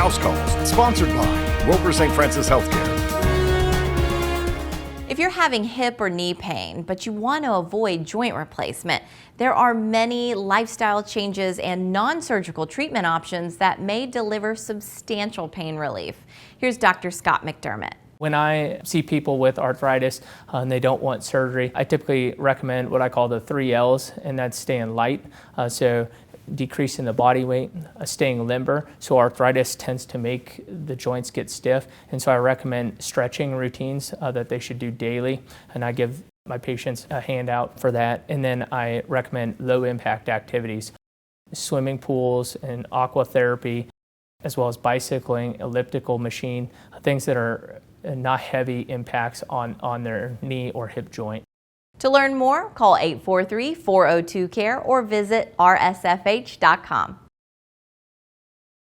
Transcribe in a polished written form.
House Calls, sponsored by Roper St. Francis Healthcare. If you're having hip or knee pain, but you want to avoid joint replacement, there are many lifestyle changes and non-surgical treatment options that may deliver substantial pain relief. Here's Dr. Scott McDermott. When I see people with arthritis and they don't want surgery, I typically recommend what I call the 3 L's, and that's staying light, so decreasing the body weight, staying limber, so arthritis tends to make the joints get stiff, and so I recommend stretching routines that they should do daily, and I give my patients a handout for that. And then I recommend low impact activities, swimming pools and aqua therapy, as well as bicycling, elliptical machine, things that are not heavy impacts on their knee or hip joint. To learn more, call 843-402-CARE or visit rsfh.com.